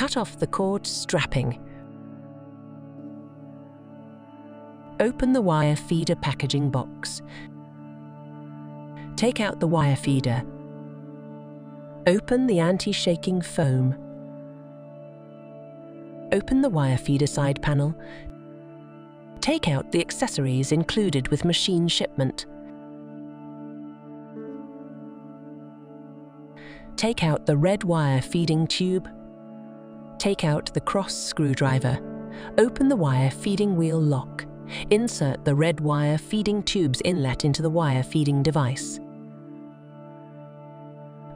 Cut off the cord strapping. Open the wire feeder packaging box. Take out the wire feeder. Open the anti-shaking foam. Open the wire feeder side panel. Take out the accessories included with machine shipment. Take out the red wire feeding tube. Take out the cross screwdriver. Open the wire feeding wheel lock. Insert the red wire feeding tube's inlet into the wire feeding device.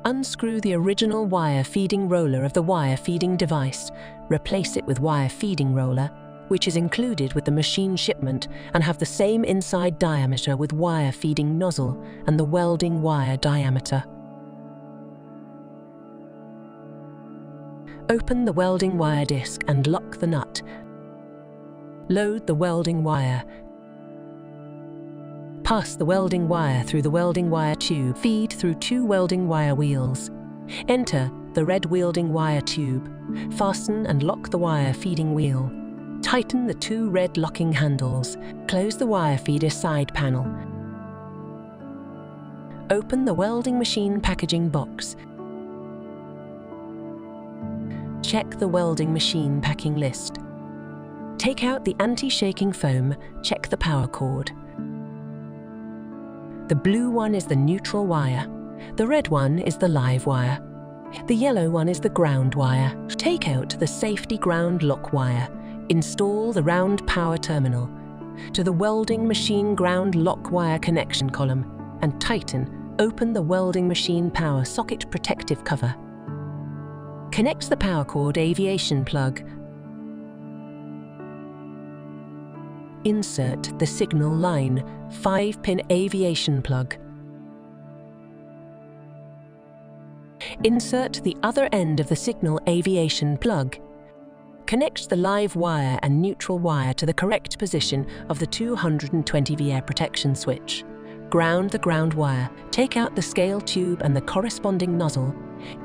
Unscrew the original wire feeding roller of the wire feeding device. Replace it with wire feeding roller, which is included with the machine shipment and have the same inside diameter with wire feeding nozzle and the welding wire diameter. Open the welding wire disc and lock the nut. Load the welding wire. Pass the welding wire through the welding wire tube. Feed through 2 welding wire wheels. Enter the red welding wire tube. Fasten and lock the wire feeding wheel. Tighten the 2 red locking handles. Close the wire feeder side panel. Open the welding machine packaging box. Check the welding machine packing list. Take out the anti-shaking foam. Check the power cord. The blue one is the neutral wire. The red one is the live wire. The yellow one is the ground wire. Take out the safety ground lock wire. Install the round power terminal to the welding machine ground lock wire connection column and tighten. Open the welding machine power socket protective cover. Connect the power cord aviation plug. Insert the signal line 5-pin aviation plug. Insert the other end of the signal aviation plug. Connect the live wire and neutral wire to the correct position of the 220V air protection switch. Ground the ground wire. Take out the scale tube and the corresponding nozzle.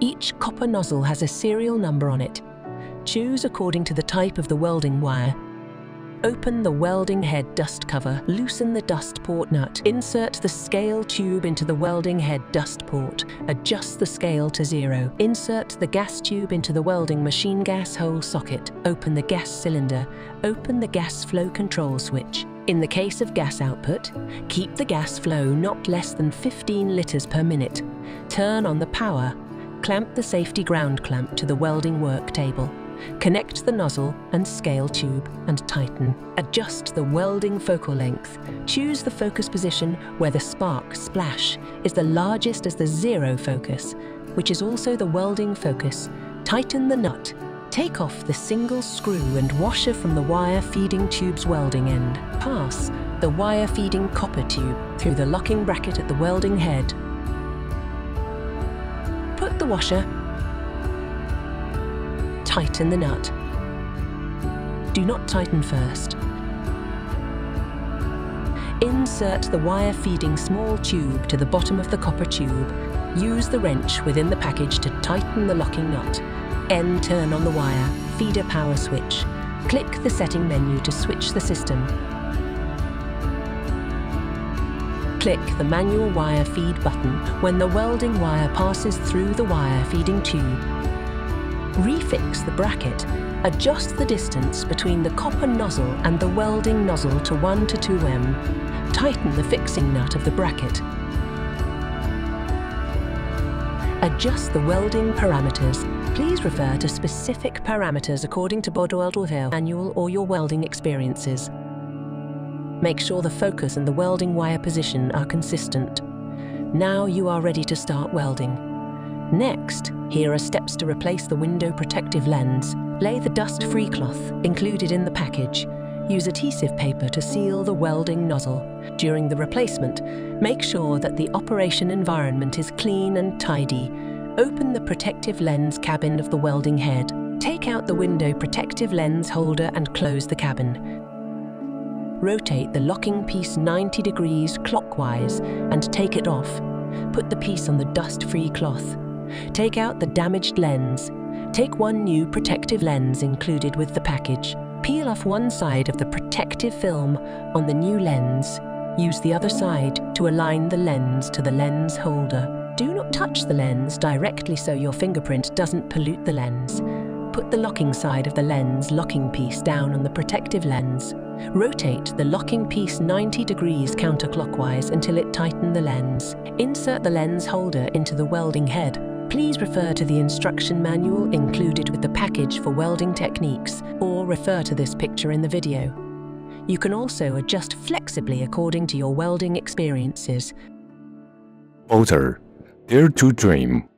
Each copper nozzle has a serial number on it. Choose according to the type of the welding wire. Open the welding head dust cover. Loosen the dust port nut. Insert the scale tube into the welding head dust port. Adjust the scale to 0. Insert the gas tube into the welding machine gas hole socket. Open the gas cylinder. Open the gas flow control switch. In the case of gas output, keep the gas flow not less than 15 liters per minute. Turn on the power. Clamp the safety ground clamp to the welding work table. Connect the nozzle and scale tube and tighten. Adjust the welding focal length. Choose the focus position where the spark splash is the largest as the 0 focus, which is also the welding focus. Tighten the nut. Take off the single screw and washer from the wire feeding tube's welding end. Pass the wire feeding copper tube through the locking bracket at the welding head. Put the washer. Tighten the nut. Do not tighten first. Insert the wire feeding small tube to the bottom of the copper tube. Use the wrench within the package to tighten the locking nut. End turn on the wire feeder power switch. Click the setting menu to switch the system. Click the manual wire feed button when the welding wire passes through the wire feeding tube. Refix the bracket. Adjust the distance between the copper nozzle and the welding nozzle to 1 to 2 Tighten the fixing nut of the bracket. Adjust the welding parameters. Please refer to specific parameters according to Bodor manual or your welding experiences. Make sure the focus and the welding wire position are consistent. Now you are ready to start welding. Next, here are steps to replace the window protective lens. Lay the dust-free cloth included in the package. Use adhesive paper to seal the welding nozzle. During the replacement, make sure that the operation environment is clean and tidy. Open the protective lens cabin of the welding head. Take out the window protective lens holder and close the cabin. Rotate the locking piece 90 degrees clockwise and take it off. Put the piece on the dust-free cloth. Take out the damaged lens. Take one new protective lens included with the package. Peel off one side of the protective film on the new lens. Use the other side to align the lens to the lens holder. Do not touch the lens directly so your fingerprint doesn't pollute the lens. Put the locking side of the lens locking piece down on the protective lens. Rotate the locking piece 90 degrees counterclockwise until it tightens the lens. Insert the lens holder into the welding head. Please refer to the instruction manual included with the package for welding techniques, or refer to this picture in the video. You can also adjust flexibly according to your welding experiences. Author, Dare to Dream.